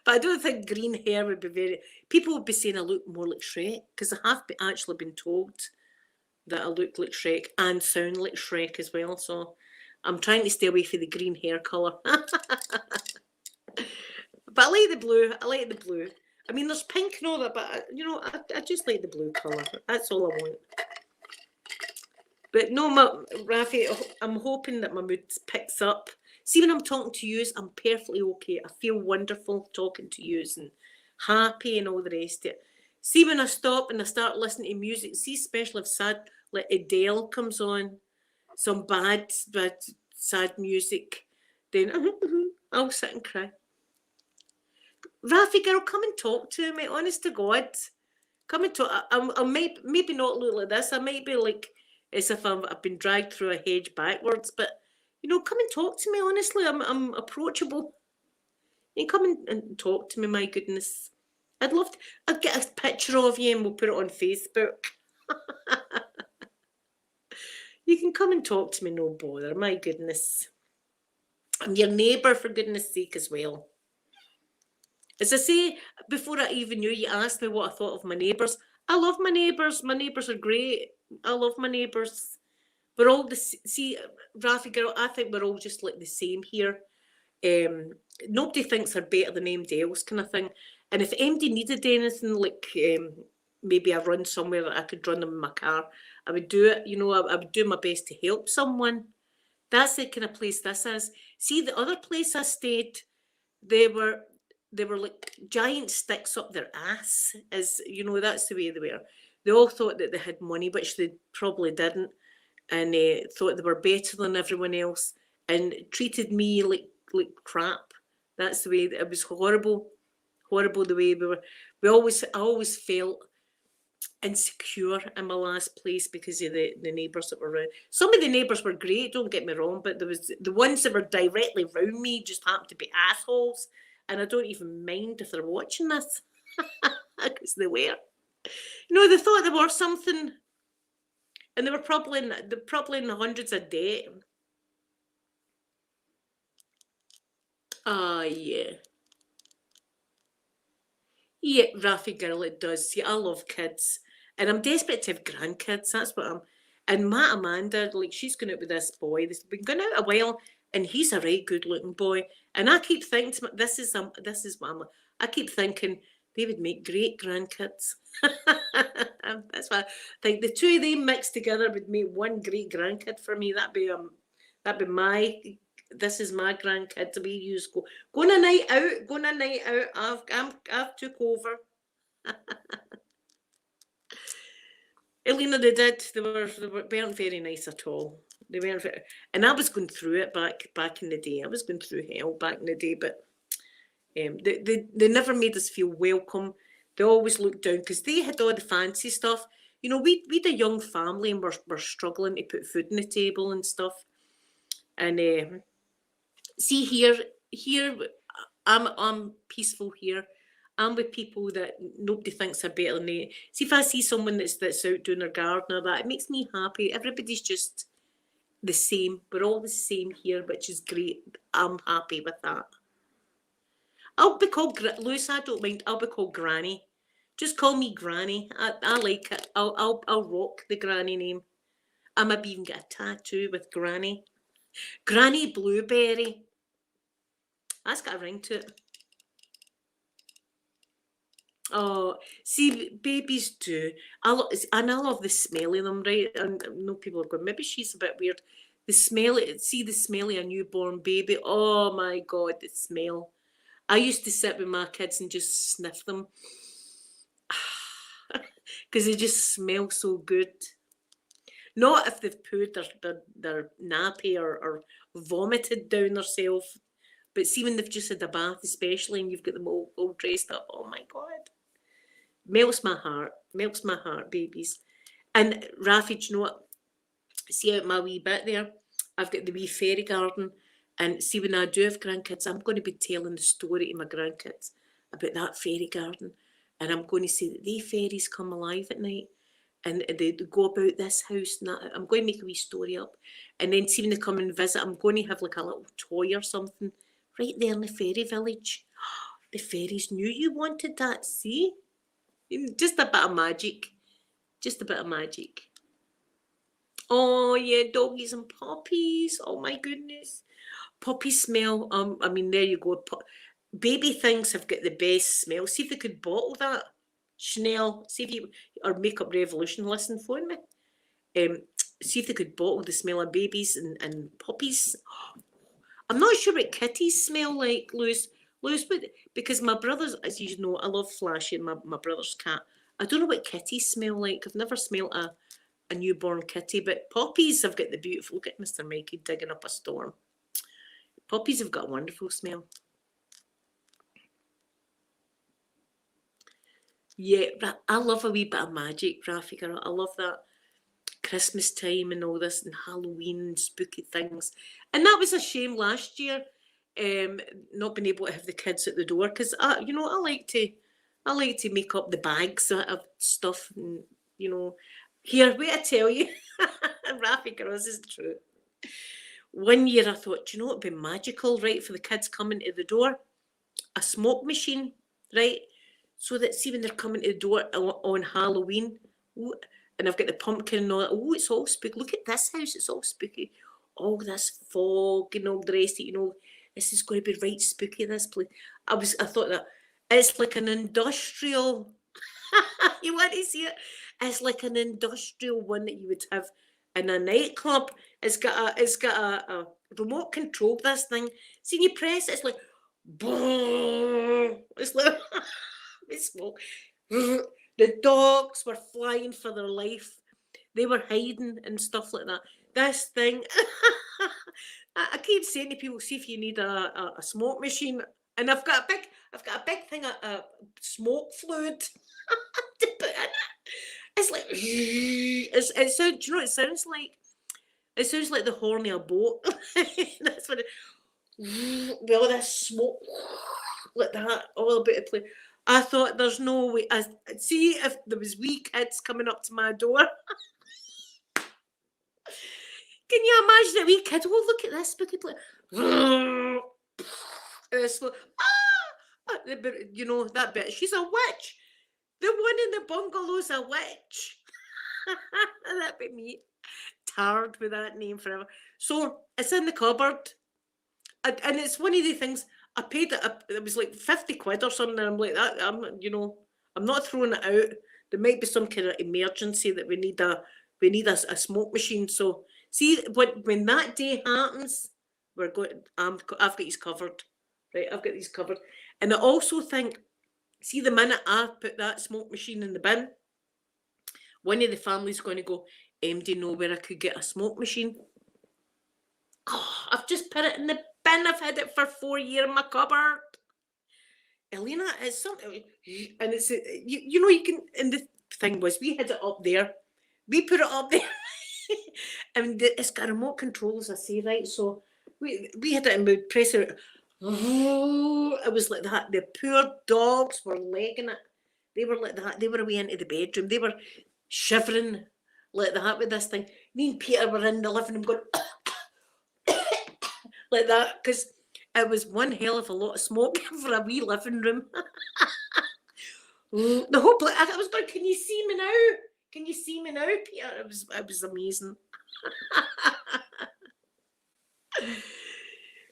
I don't think green hair would be very... People would be saying I look more like Shrek, because I have actually been told that I look like Shrek and sound like Shrek as well, so I'm trying to stay away from the green hair colour. But I like the blue. I mean, there's pink and all that, but, I just like the blue colour. That's all I want. But no, Raffy, I'm hoping that my mood picks up. See, when I'm talking to you, I'm perfectly okay. I feel wonderful talking to you, and happy and all the rest of it. See, when I stop and I start listening to music, see, especially if sad, like Adele comes on, some bad, sad music, then I'll sit and cry. Rafi girl, come and talk to me, honest to God. Come and talk. I might maybe not look like this. I might be like as if I've been dragged through a hedge backwards, but come and talk to me, honestly. I'm approachable. You come and talk to me, my goodness. I'd get a picture of you and we'll put it on Facebook. You can come and talk to me, no bother, my goodness. I'm your neighbour, for goodness sake, as well. As I say, before I even knew, you asked me what I thought of my neighbours. I love my neighbours. My neighbours are great. I love my neighbours. We're all see, Rafi girl, I think we're all just like the same here. Nobody thinks they're better than anybody else, kind of thing. And if MD needed anything, like maybe I run somewhere that I could run them in my car, I would do it. I would do my best to help someone. That's the kind of place this is. See, the other place I stayed, they were like giant sticks up their ass. That's the way they were. They all thought that they had money, which they probably didn't, and thought they were better than everyone else, and treated me like crap. That's the way. It was horrible the way we were. I always felt insecure in my last place because of the neighbours that were around. Some of the neighbours were great, don't get me wrong, but there was the ones that were directly around me just happened to be assholes, and I don't even mind if they're watching this because they were. They thought they were something, and they were probably in the hundreds of debt. Ah, yeah. Yeah, Rafi girl, it does. See, I love kids. And I'm desperate to have grandkids. That's what I'm. And Matt Amanda, like, she's going out with this boy. They've been going out a while, and he's a right good looking boy. And I keep thinking, this is what I'm. I keep thinking they would make great grandkids. That's why I think the two of them mixed together would make one great grandkid for me. That'd be my. This is my grandkid to be used. Go on a night out. I've took over. Elena, they did. They weren't very nice at all. They weren't very, and I was going through it back in the day. I was going through hell back in the day, but they never made us feel welcome. They always looked down because they had all the fancy stuff. We'd a young family and we're struggling to put food on the table and stuff. And see here I'm peaceful here. I'm with people that nobody thinks are better than me. See, if I see someone that's out doing their garden or that, it makes me happy. Everybody's just the same. We're all the same here, which is great. I'm happy with that. I'll be called Lewis. I don't mind. I'll be called Granny. Just call me Granny. I like it. I'll rock the Granny name. I maybe even get a tattoo with Granny. Granny Blueberry. That's got a ring to it. Oh, see, babies do. I love the smell of them, right? And I know people are going, maybe she's a bit weird. The smell of a newborn baby. Oh my God, the smell. I used to sit with my kids and just sniff them because they just smell so good. Not if they've pooed their nappy or vomited down themselves, but see when they've just had a bath, especially, and you've got them all dressed up. Oh my God. Melts my heart, babies. And Rafi, do you know what? See out my wee bit there, I've got the wee fairy garden. And see, when I do have grandkids, I'm going to be telling the story to my grandkids about that fairy garden. And I'm going to say that the fairies come alive at night and they go about this house and that. I'm going to make a wee story up. And then see when they come and visit, I'm going to have like a little toy or something right there in the fairy village. The fairies knew you wanted that, see? Just a bit of magic. Oh, yeah, doggies and puppies. Oh, my goodness. Puppy smell. I mean, there you go. Baby things have got the best smell. See if they could bottle that. Chanel, see if you, or Makeup Revolution, listen, phone me. See if they could bottle the smell of babies and puppies. I'm not sure what kitties smell like, Lewis. Lewis, but because my brothers, as you know, I love Flashy and my brother's cat. I don't know what kitties smell like. I've never smelled a newborn kitty, but Poppies have got the beautiful, look at Mr. Mikey digging up a storm. Poppies have got a wonderful smell. Yeah, I love a wee bit of magic, Rafi girl. I love that Christmas time and all this and Halloween and spooky things. And that was a shame last year, not being able to have the kids at the door, because I like to make up the bags of stuff, and here, wait, I tell you, Rafi girl, this is true. One year I thought, do you know, it'd be magical, right, for the kids coming to the door, a smoke machine, right, so that see when they're coming to the door on Halloween, and I've got the pumpkin and all that, oh, it's all spooky. Look at this house, it's all spooky. All this fog and all the rest of it, this is going to be right spooky, this place. I thought that it's like an industrial, you want to see it? It's like an industrial one that you would have in a nightclub. It's got a remote control, this thing. See, you press it, it's like, it's like, it's smoke. The dogs were flying for their life. They were hiding and stuff like that. This thing, I keep saying to people, see if you need a smoke machine, and I've got a big thing of smoke fluid to put in it. It's like it sounds. Do you know what it sounds like? It sounds like the horn of a boat. That's what with all this smoke like that all about the place. I thought there's no way. I see if there was wee kids coming up to my door. Can you imagine a wee kid? Oh, look at this spooky place. That bit. She's a witch. The one in the bungalow's a witch. That'd be me. Tarred with that name forever. So it's in the cupboard. And it's one of the things I paid it was like 50 quid or something. And I'm like, that I'm not throwing it out. There might be some kind of emergency that we need a smoke machine. So see, when that day happens, I've got these covered. Right, I've got these covered. And I also think, see, the minute I put that smoke machine in the bin, one of the family's going to go, do you know where I could get a smoke machine? Oh, I've just put it in the bin. I've had it for 4 years in my cupboard. Elena, it's something, and it's you can. And the thing was, we had it up there. We put it up there, and it's got remote control, as I say, right? So we had it, and we'd press it. Oh, it was like that. The poor dogs were legging it. They were like that. They were away into the bedroom. They were shivering like that with this thing. Me and Peter were in the living room going like that, because it was one hell of a lot of smoke for a wee living room. The whole place. I was going, can you see me now? Can you see me now, Peter? It was amazing.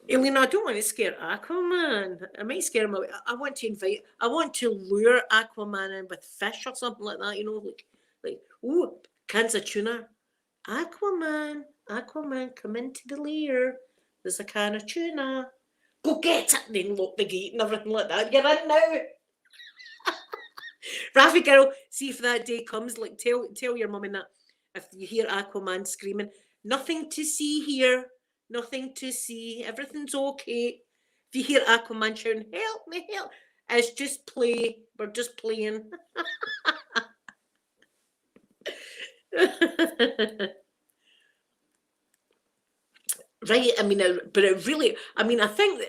Elena, I don't want to scare Aquaman. I might scare him away. I want to lure Aquaman in with fish or something like that, like ooh, cans of tuna. Aquaman, come into the lair. There's a can of tuna. Go get it, and then lock the gate and everything like that. You're in now. Rafi girl, see if that day comes, like tell your mum and that if you hear Aquaman screaming, nothing to see here. Nothing to see. Everything's okay. If you hear Aquaman shouting, help me, help. It's just play. We're just playing. Right, but it really, I think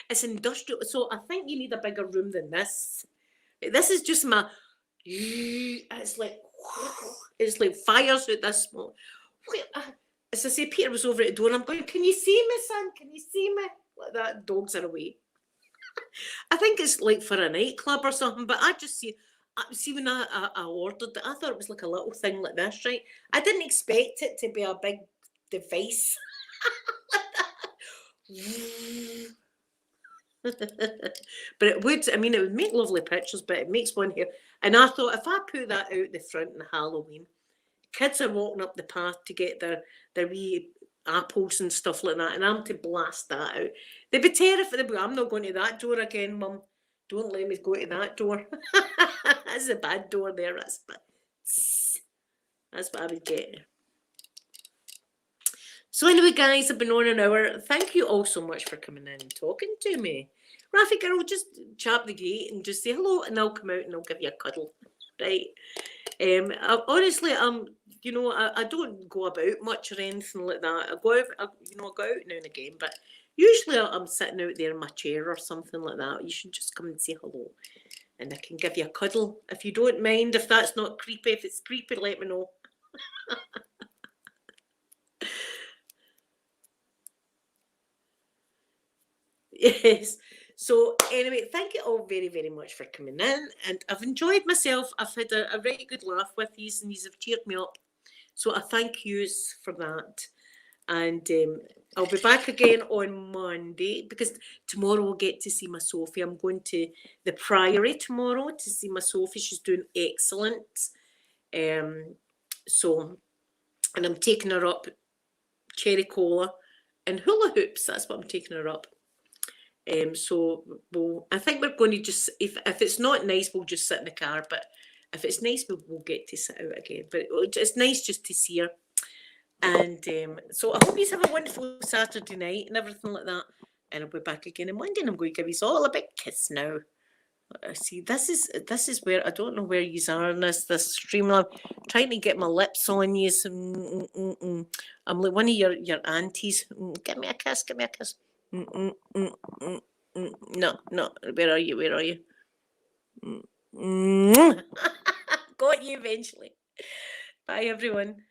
it's industrial. So I think you need a bigger room than this. This is just it's like fires out this smoke. As I say, Peter was over at the door and I'm going, can you see me, son? Can you see me? Like that, dogs are away. I think it's like for a nightclub or something, but I just see when I ordered it, I thought it was like a little thing like this, right? I didn't expect it to be a big device. But it would, it would make lovely pictures, but it makes one here. And I thought, if I put that out the front in Halloween, kids are walking up the path to get their wee apples and stuff like that, and I'm to blast that out. They'd be terrified. They'd be, I'm not going to that door again, Mum. Don't let me go to that door. That's a bad door there. That's what I would get. So anyway, guys, I've been on an hour. Thank you all so much for coming in and talking to me. Rafi girl, just chap the gate and just say hello, and I'll come out and I'll give you a cuddle, right? Honestly, you know, I don't go about much or anything like that. I go out, you know, I go out now and again, but usually I'm sitting out there in my chair or something like that. You should just come and say hello, and I can give you a cuddle if you don't mind. If that's not creepy, if it's creepy, let me know. Yes. So anyway, thank you all very, very much for coming in, and I've enjoyed myself. I've had a very good laugh with these, and these have cheered me up. So I thank yous for that. And I'll be back again on Monday, because tomorrow we'll get to see my Sophie. I'm going to the Priory tomorrow to see my Sophie. She's doing excellent. So, and I'm taking her up cherry cola and hula hoops. That's what I'm taking her up. So I think we're going to just, if it's not nice, we'll just sit in the car. But if it's nice, we'll get to sit out again. But it's nice just to see her. And so I hope you have a wonderful Saturday night and everything like that. And I'll be back again on Monday, and I'm going to give you all a big kiss now. See, this is where I don't know where you are in this stream. I'm trying to get my lips on you. I'm like one of your aunties. Give me a kiss. Give me a kiss. No. Where are you? Where are you? Got you eventually. Bye, everyone.